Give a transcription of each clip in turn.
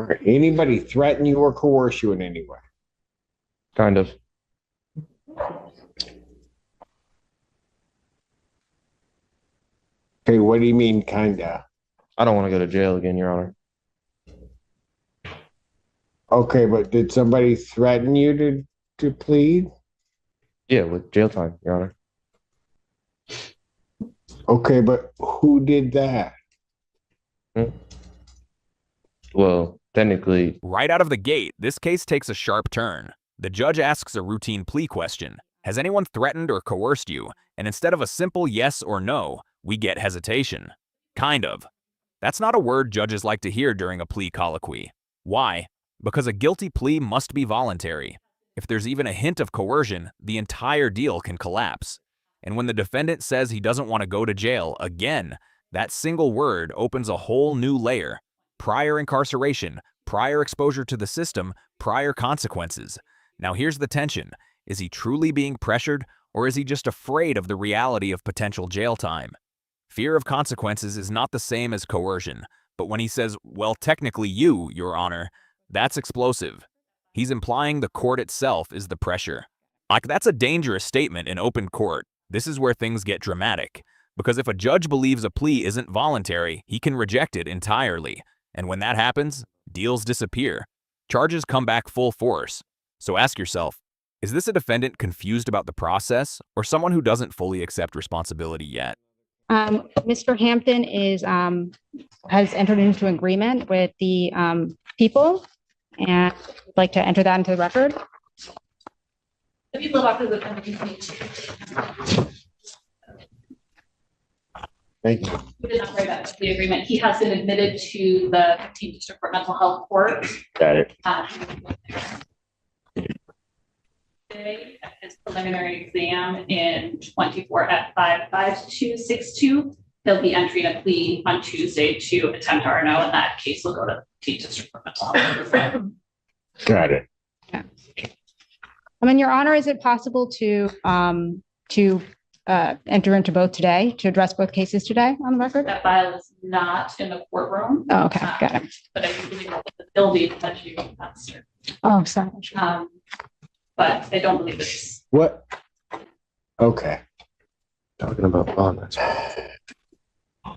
All right. Anybody threaten you or coerce you in any way? Kind of. Okay, what do you mean, kinda? I don't want to go to jail again, Your Honor. Okay, but did somebody threaten you to plead? Yeah, with jail time, Your Honor. Okay, but who did that? Well, technically, Right out of the gate, this case takes a sharp turn. The judge asks a routine plea question. Has anyone threatened or coerced you? And instead of a simple yes or no, we get hesitation. Kind of. That's not a word judges like to hear during a plea colloquy. Why? Because a guilty plea must be voluntary. If there's even a hint of coercion, the entire deal can collapse. And when the defendant says he doesn't want to go to jail again, that single word opens a whole new layer. Prior incarceration, prior exposure to the system, prior consequences. Now here's the tension. Is he truly being pressured, or is he just afraid of the reality of potential jail time? Fear of consequences is not the same as coercion, but when he says, well, technically you, Your Honor, that's explosive. He's implying the court itself is the pressure. Like, that's a dangerous statement in open court. This is where things get dramatic. Because if a judge believes a plea isn't voluntary, he can reject it entirely. And when that happens, deals disappear. Charges come back full force. So ask yourself, is this a defendant confused about the process, or someone who doesn't fully accept responsibility yet? Mr. Hampton has entered into an agreement with the people, and would like to enter that into the record. The people of the defendant. Thank you. We did not write that the agreement. He has been admitted to the 15th District Court Mental Health Court. Got it. Today, at his preliminary exam in 24 at 55262. He'll be entering a plea on Tuesday to attempt RNO, and that case will go to the 15th District Court Mental Health. Got it. Yeah. Your Honor, is it possible to enter into both today, to address both cases today on the record? That file is not in the courtroom. Oh, okay, got it. But I can believe that the building that you answered. Oh, sorry. But I don't believe it's. What? Okay. talking about bond. All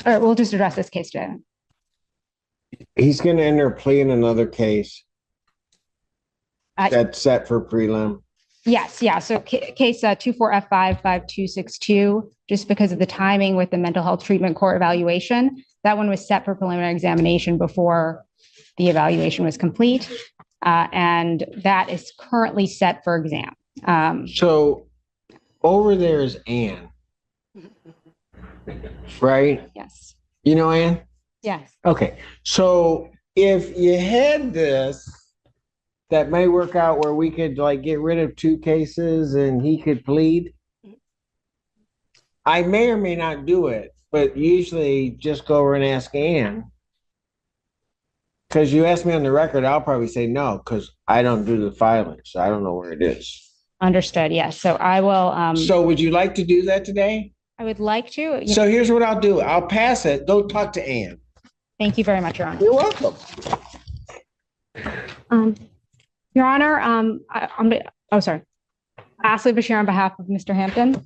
right, we'll just address this case today. He's going to enter a plea in another case Uh, that's set for prelim. Yes, yeah. So case 24F55262, just because of the timing with the mental health treatment court evaluation, that one was set for preliminary examination before the evaluation was complete. And that is currently set for exam. So over there is Ann, right? Yes. You know Ann? Yes. Okay. So if you had this, that may work out where we could like get rid of two cases and he could plead. I may or may not do it, but usually just go over and ask Ann. Because you asked me on the record, I'll probably say no, because I don't do the filing, so I don't know where it is. Understood. Yes. So I will. So would you like to do that today? I would like to. So here's what I'll do. I'll pass it. Go talk to Ann. Thank you very much, Your Honor. You're welcome. Your Honor, sorry. Ashley Bashir on behalf of Mr. Hampton.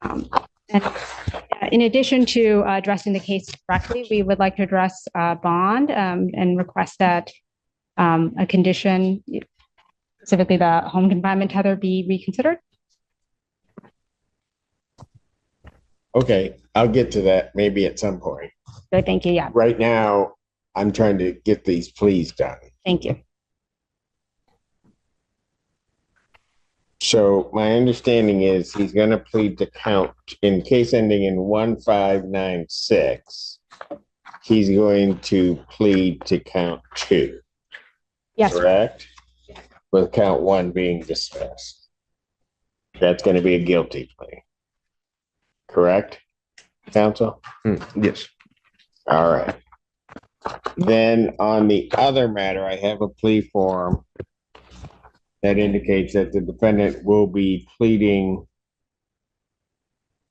And in addition to addressing the case directly, we would like to address bond and request that a condition, specifically the home confinement tether, be reconsidered. Okay, I'll get to that maybe at some point. Good, thank you. Yeah, Right now, I'm trying to get these pleas done. thank you. So my understanding is he's going to plead to count in case ending in 1596. He's going to plead to count 2. Yes. Correct? With count 1 being dismissed. That's going to be a guilty plea. Correct, counsel? Yes. All right. Then on the other matter, I have a plea form that indicates that the defendant will be pleading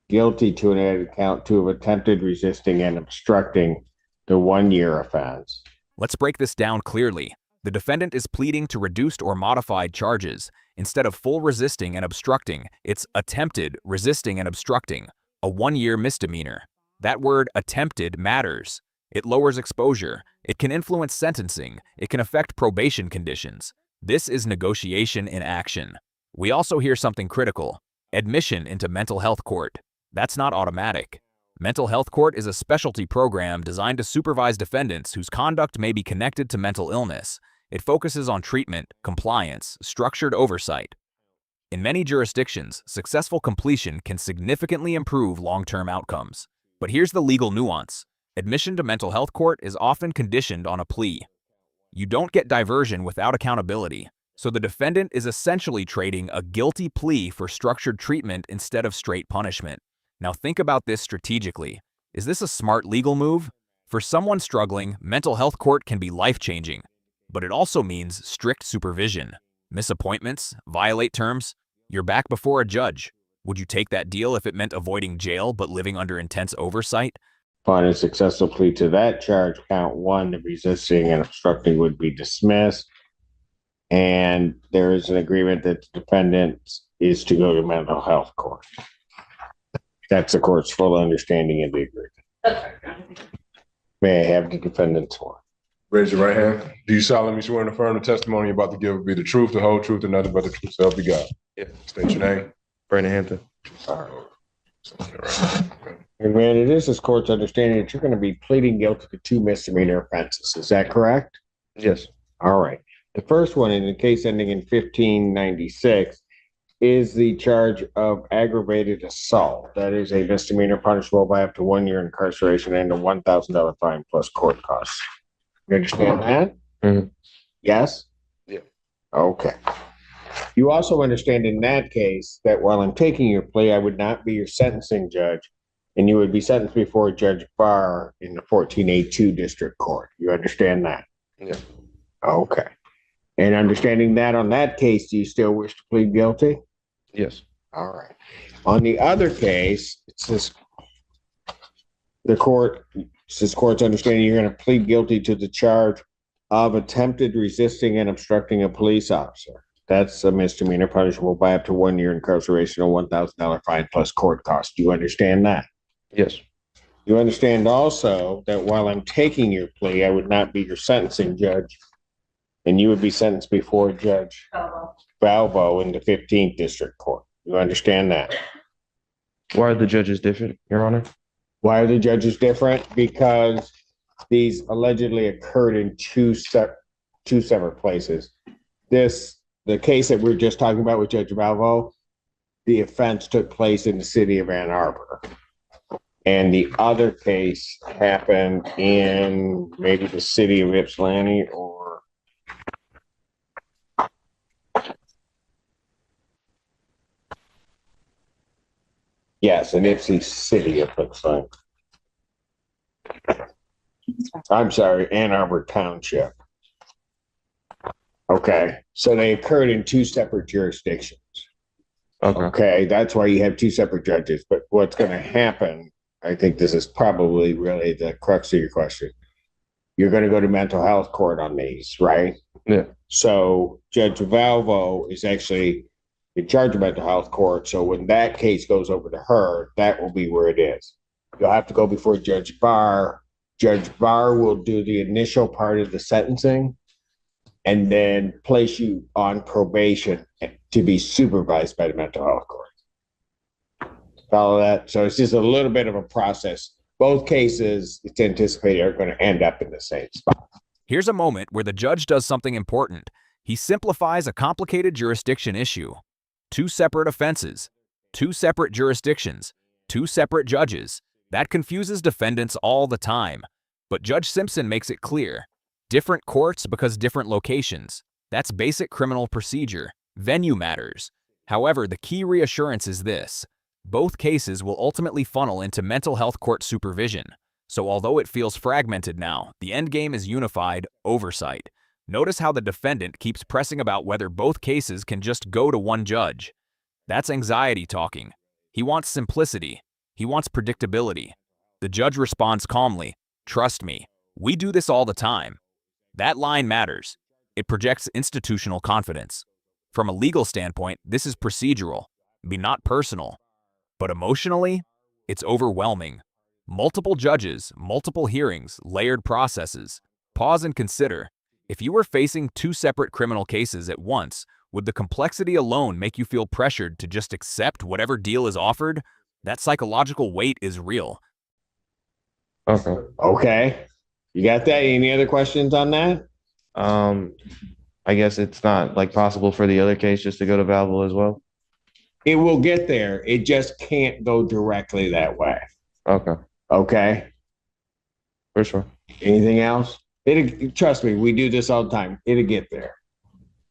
guilty to an added count 2 of attempted resisting and obstructing the 1 year offense. Let's break this down clearly. The defendant is pleading to reduced or modified charges. Instead of full resisting and obstructing, it's attempted resisting and obstructing, a 1-year misdemeanor. That word attempted matters. It lowers exposure. It can influence sentencing. It can affect probation conditions. This is negotiation in action. We also hear something critical: admission into mental health court. That's not automatic. Mental health court is a specialty program designed to supervise defendants whose conduct may be connected to mental illness. It focuses on treatment, compliance, structured oversight. In many jurisdictions, successful completion can significantly improve long-term outcomes. But here's the legal nuance. Admission to mental health court is often conditioned on a plea. You don't get diversion without accountability, so the defendant is essentially trading a guilty plea for structured treatment instead of straight punishment. Now think about this strategically. Is this a smart legal move? For someone struggling, mental health court can be life-changing, but it also means strict supervision. Miss appointments, violate terms, you're back before a judge. Would you take that deal if it meant avoiding jail but living under intense oversight? Upon a successful plea to that charge, count 1, the resisting and obstructing would be dismissed. And there is an agreement that the defendant is to go to mental health court. That's the court's full understanding of the agreement. That's right, Your Honor. May I have the defendant sworn? Raise your right hand. Do you solemnly swear and affirm the testimony you're about to give will be the truth, the whole truth, and nothing but the truth, so help you God? Yeah. State your name. Brandon Hampton. And man, it is this court's understanding that you're going to be pleading guilty to 2 misdemeanor offenses. Is that correct? Yes. All right. The first one, in the case ending in 1596, is the charge of aggravated assault. That is a misdemeanor punishable by up to 1 year incarceration and a $1,000 fine plus court costs. You understand that? Mhm. Yes? Yeah. Okay. You also understand in that case that while I'm taking your plea, I would not be your sentencing judge, and you would be sentenced before Judge Barr in the 14A2 District Court. You understand that? Yeah. Okay. And understanding that on that case, do you still wish to plead guilty? Yes. All right. On the other case, it says court's understanding you're going to plead guilty to the charge of attempted resisting and obstructing a police officer. That's a misdemeanor punishable by up to 1 year incarceration or $1,000 fine plus court costs. Do you understand that? Yes. You understand also that while I'm taking your plea, I would not be your sentencing judge, and you would be sentenced before Judge Balvo in the 15th District Court. You understand that? Why are the judges different, Your Honor? Why are the judges different? Because these allegedly occurred in two separate places. The case that we're just talking about with Judge Balvo, the offense took place in the city of Ann Arbor. And the other case happened in maybe the city of Ypsilanti or yes, in Ypsi City, it looks like. I'm sorry, Ann Arbor Township. Okay, so they occurred in 2 separate jurisdictions. Okay. Okay, that's why you have 2 separate judges. But what's going to happen, I think this is probably really the crux of your question. You're going to go to mental health court on these, right? Yeah. So Judge Valvo is actually in charge of mental health court. So when that case goes over to her, that will be where it is. You'll have to go before Judge Barr. Judge Barr will do the initial part of the sentencing and then place you on probation to be supervised by the mental health court. Follow that? So it's just a little bit of a process. Both cases, it's anticipated, are going to end up in the same spot. Here's a moment where the judge does something important. He simplifies a complicated jurisdiction issue. 2 separate offenses, 2 separate jurisdictions, 2 separate judges. That confuses defendants all the time. But Judge Simpson makes it clear. Different courts because different locations. That's basic criminal procedure. Venue matters. However, the key reassurance is this. Both cases will ultimately funnel into mental health court supervision. So although it feels fragmented now, the endgame is unified oversight. Notice how the defendant keeps pressing about whether both cases can just go to one judge. That's anxiety talking. He wants simplicity. He wants predictability. The judge responds calmly, "Trust me, We do this all the time. That line matters. It projects institutional confidence. From a legal standpoint, this is procedural, not personal. But emotionally, it's overwhelming. Multiple judges, multiple hearings, layered processes. Pause and consider. If you were facing 2 separate criminal cases at once, would the complexity alone make you feel pressured to just accept whatever deal is offered? That psychological weight is real. Okay. Okay. You got that? Any other questions on that? I guess it's not like possible for the other case just to go to valuable as well. It will get there. It just can't go directly that way. Okay, Okay. for sure. Anything else? Trust me, we do this all the time. It'll get there.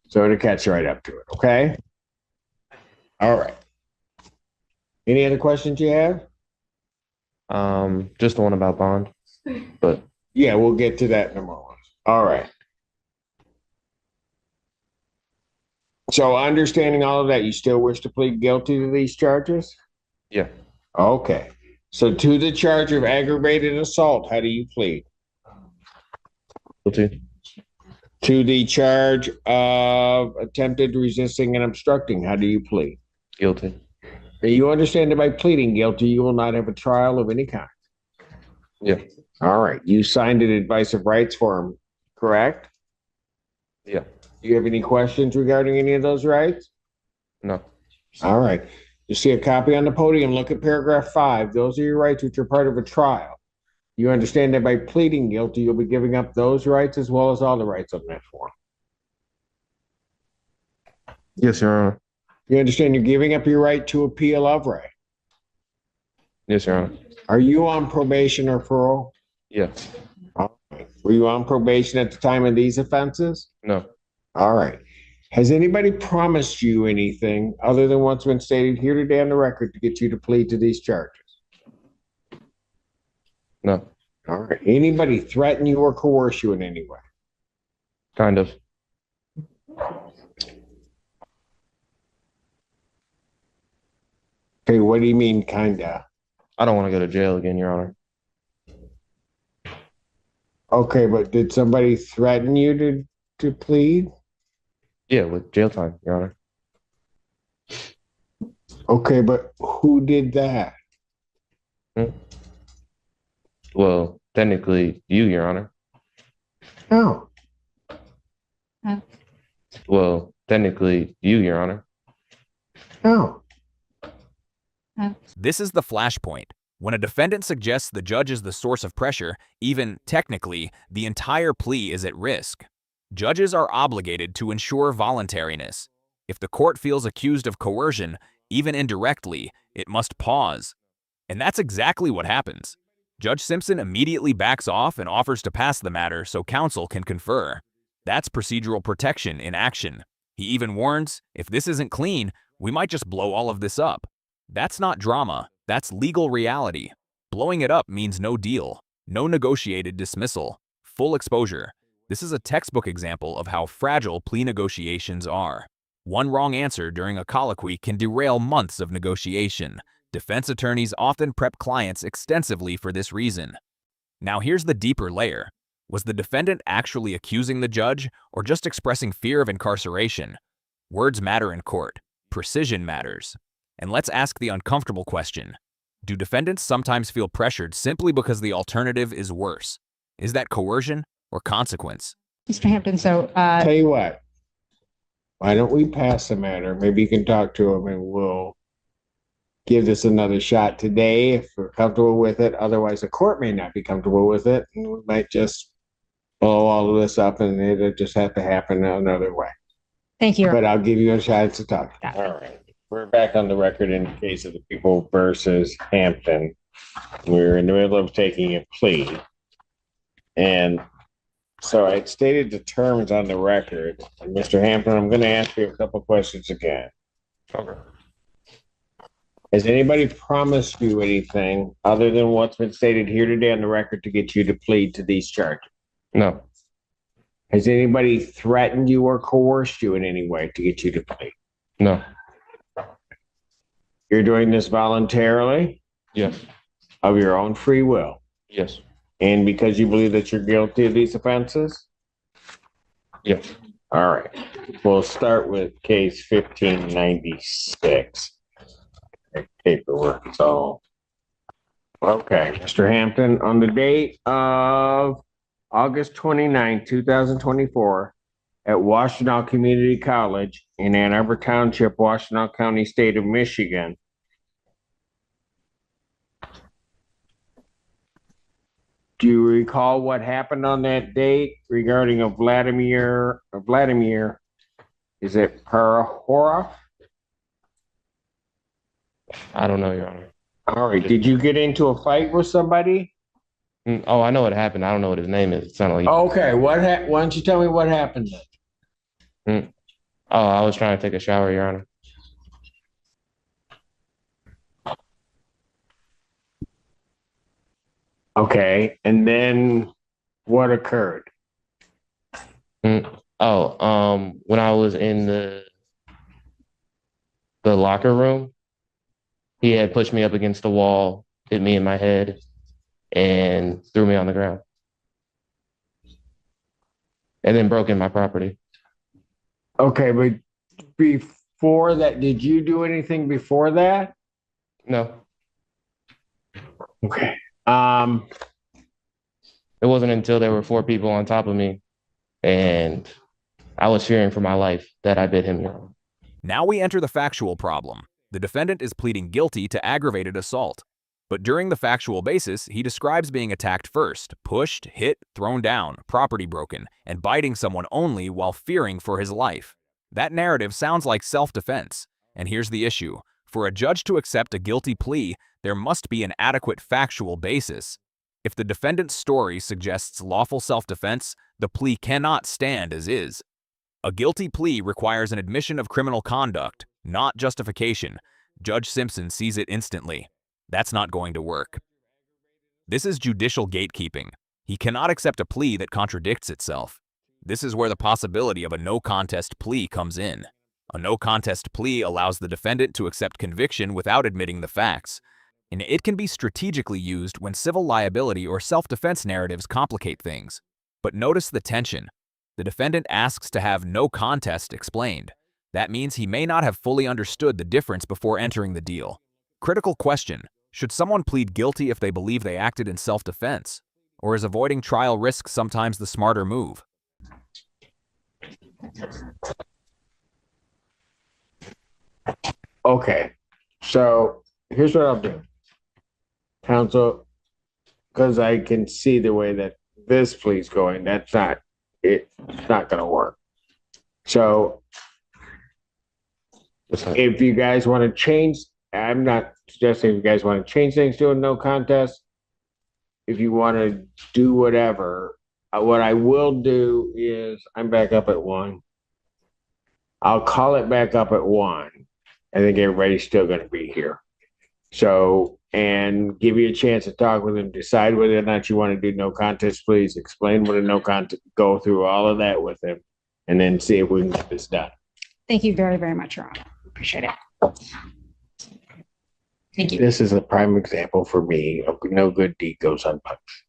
So it'll catch right up to it. Okay. All right. Any other questions you have? Just the one about bond, but Yeah, we'll get to that in a moment. All right. So understanding all of that, you still wish to plead guilty to these charges? yeah, Okay. So to the charge of aggravated assault, how do you plead? guilty. To the charge of attempted resisting and obstructing, how do you plead? Guilty. Now, you understand that by pleading guilty, you will not have a trial of any kind. Yeah, All right. You signed an advice of rights form, correct? yeah, Do you have any questions regarding any of those rights? no, All right. You see a copy on the podium. Look at paragraph 5. Those are your rights which are part of a trial. You understand that by pleading guilty, you'll be giving up those rights as well as all the rights on that form. yes, Your Honor. You understand you're giving up your right to appeal of right. Yes, Your Honor. Are you on probation or parole? Yeah, All right. Were you on probation at the time of these offenses? no, All right. Has anybody promised you anything other than what's been stated here today on the record to get you to plead to these charges? no, All right. Anybody threaten you or coerce you in any way? kind of. Okay, what do you mean, kinda? I don't want to go to jail again, Your Honor. Okay, but did somebody threaten you to plead? Yeah, with jail time, Your Honor. Okay, but who did that? Well, technically, you, Your Honor. No. Well, technically, you, Your Honor. No. This is the flashpoint. When a defendant suggests the judge is the source of pressure, even technically, the entire plea is at risk. Judges are obligated to ensure voluntariness. If the court feels accused of coercion, even indirectly, it must pause. And that's exactly what happens. Judge Simpson immediately backs off and offers to pass the matter so counsel can confer. That's procedural protection in action. He even warns, if this isn't clean, we might just blow all of this up. That's not drama, that's legal reality. Blowing it up means no deal, no negotiated dismissal, full exposure. This is a textbook example of how fragile plea negotiations are. One wrong answer during a colloquy can derail months of negotiation. Defense attorneys often prep clients extensively for this reason. Now here's the deeper layer. Was the defendant actually accusing the judge or just expressing fear of incarceration? Words matter in court. Precision matters. And let's ask the uncomfortable question. Do defendants sometimes feel pressured simply because the alternative is worse? Is that coercion or consequence? Mr. Hampton, Tell you what. Why don't we pass the matter? Maybe you can talk to him and we'll give this another shot today if we're comfortable with it. Otherwise, the court may not be comfortable with it. And we might just blow all of this up and it'll just have to happen another way. thank you. But I'll give you a chance to talk. Yeah. All right. We're back on the record in the case of the people versus Hampton. We're in the middle of taking a plea. And so I stated the terms on the record. And Mr. Hampton, I'm going to ask you a couple questions again. Okay. Has anybody promised you anything other than what's been stated here today on the record to get you to plead to these charges? No, Has anybody threatened you or coerced you in any way to get you to plead? no, You're doing this voluntarily yes, of your own free will. yes, And because you believe that you're guilty of these offenses? Yes. All right. We'll start with case 1596. Paperwork. So, okay, Mr. Hampton, on the date of August 29, 2024, at Washtenaw Community College in Ann Arbor Township, Washtenaw County, State of Michigan, do you recall what happened on that date regarding a Vladimir, is it Parahorov? I don't know, Your Honor. All right, did you get into a fight with somebody? Oh, I know what happened. I don't know what his name is. It sounded like. Okay, why don't you tell me what happened then? Oh, I was trying to take a shower, Your Honor. Okay, and then what occurred? When I was in the locker room, he had pushed me up against the wall, hit me in my head, and threw me on the ground. And then broke in my property. Okay, but before that, did you do anything before that? No, Okay. it wasn't until there were 4 people on top of me and I was fearing for my life that I bit him, Your Honor. Now we enter the factual problem. The defendant is pleading guilty to aggravated assault. But during the factual basis, he describes being attacked first, pushed, hit, thrown down, property broken, and biting someone only while fearing for his life. That narrative sounds like self-defense. And here's the issue. For a judge to accept a guilty plea, there must be an adequate factual basis. If the defendant's story suggests lawful self-defense, the plea cannot stand as is. A guilty plea requires an admission of criminal conduct, not justification. Judge Simpson sees it instantly. That's not going to work. This is judicial gatekeeping. He cannot accept a plea that contradicts itself. This is where the possibility of a no-contest plea comes in. A no-contest plea allows the defendant to accept conviction without admitting the facts, and it can be strategically used when civil liability or self-defense narratives complicate things. But notice the tension. The defendant asks to have no contest explained. That means he may not have fully understood the difference before entering the deal. Critical question. Should someone plead guilty if they believe they acted in self-defense? Or is avoiding trial risk sometimes the smarter move? Okay, so here's what I'll do. Counsel, because I can see the way that this plea's going, it's not going to work. So if you guys want to change, I'm not suggesting if you guys want to change things to a no contest. If you want to do whatever, what I will do is I'm back up at 1. I'll call it back up at 1. I think everybody's still going to be here. So, and give you a chance to talk with him, decide whether or not you want to do no contest, please explain what a no contest, go through all of that with him, and then see if we can get this done. Thank you very, very much, Your Honor. Appreciate it. Thank you. This is a prime example for me of no good deed goes unpunished.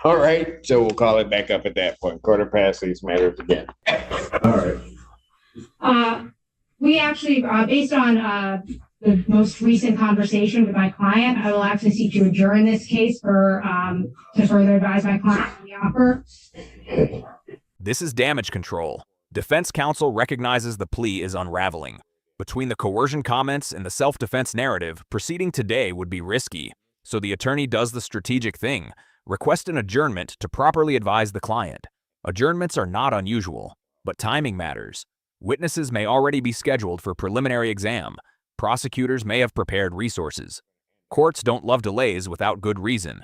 All right, so we'll call it back up at that point. Quarter past these matters again. All right. We actually, based on the most recent conversation with my client, I will actually seek to adjourn this case for to further advise my client on the offer. This is damage control. Defense counsel recognizes the plea is unraveling. Between the coercion comments and the self-defense narrative, proceeding today would be risky. So the attorney does the strategic thing, request an adjournment to properly advise the client. Adjournments are not unusual, but timing matters. Witnesses may already be scheduled for preliminary exam. Prosecutors may have prepared resources. Courts don't love delays without good reason.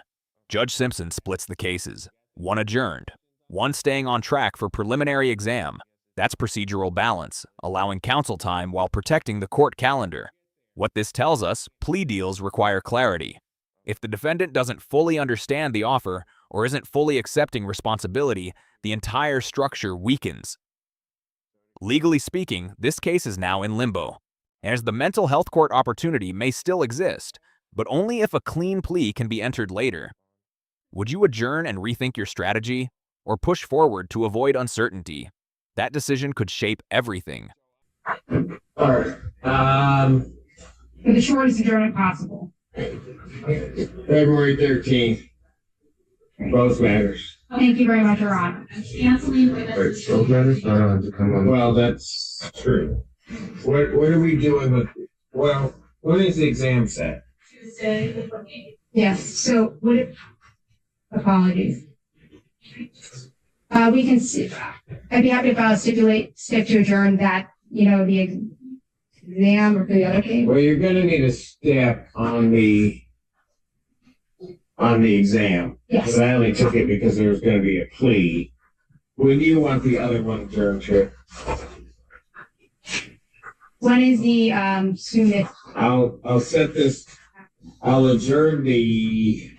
Judge Simpson splits the cases. 1 adjourned, 1 staying on track for preliminary exam. That's procedural balance, allowing counsel time while protecting the court calendar. What this tells us, plea deals require clarity. If the defendant doesn't fully understand the offer or isn't fully accepting responsibility, the entire structure weakens. Legally speaking, this case is now in limbo, as the mental health court opportunity may still exist, but only if a clean plea can be entered later. Would you adjourn and rethink your strategy, or push forward to avoid uncertainty? That decision could shape everything. All right. For the shortest adjournment possible. February 13th. Both matters. Thank you very much, Your Honor. Canceling witness. Both matters? Well, that's true. What are we doing with, well, when is the exam set? Tuesday, the 28th. Yes, so would it, apologies. We can, I'd be happy to stip to adjourn that, the exam or for the other case. Well, you're gonna need a step on the exam. Yes. But I only took it because there was gonna be a plea. When do you want the other one adjourned to? When is the soonest? I'll set this, I'll adjourn the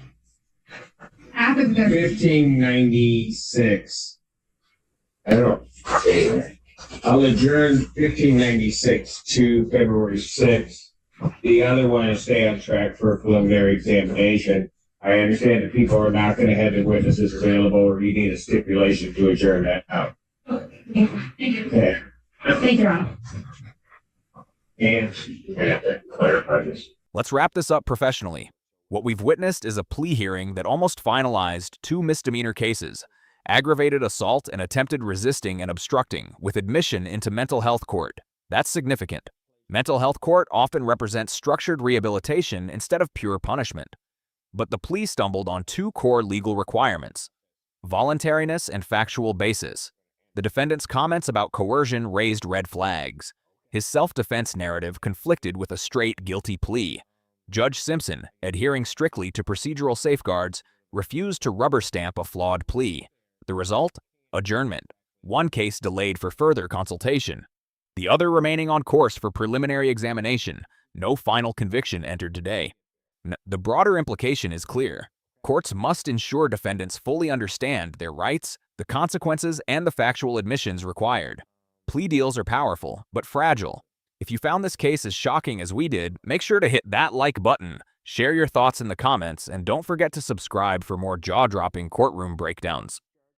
After the 1596. I'll adjourn 1596 to February 6th. The other one is stay on track for a preliminary examination. I understand that people are not going to have the witnesses available, or you need a stipulation to adjourn that out. Thank you. Okay. Thank you, Your Honor. And clarify this. Let's wrap this up professionally. What we've witnessed is a plea hearing that almost finalized 2 misdemeanor cases: aggravated assault and attempted resisting and obstructing, with admission into mental health court. That's significant. Mental health court often represents structured rehabilitation instead of pure punishment. But the plea stumbled on 2 core legal requirements: voluntariness and factual basis. The defendant's comments about coercion raised red flags. His self-defense narrative conflicted with a straight guilty plea. Judge Simpson, adhering strictly to procedural safeguards, refused to rubber stamp a flawed plea. The result? Adjournment. 1 case delayed for further consultation. The other remaining on course for preliminary examination. No final conviction entered today. The broader implication is clear. Courts must ensure defendants fully understand their rights, the consequences, and the factual admissions required. Plea deals are powerful, but fragile. If you found this case as shocking as we did, make sure to hit that like button, share your thoughts in the comments, and don't forget to subscribe for more jaw-dropping courtroom breakdowns.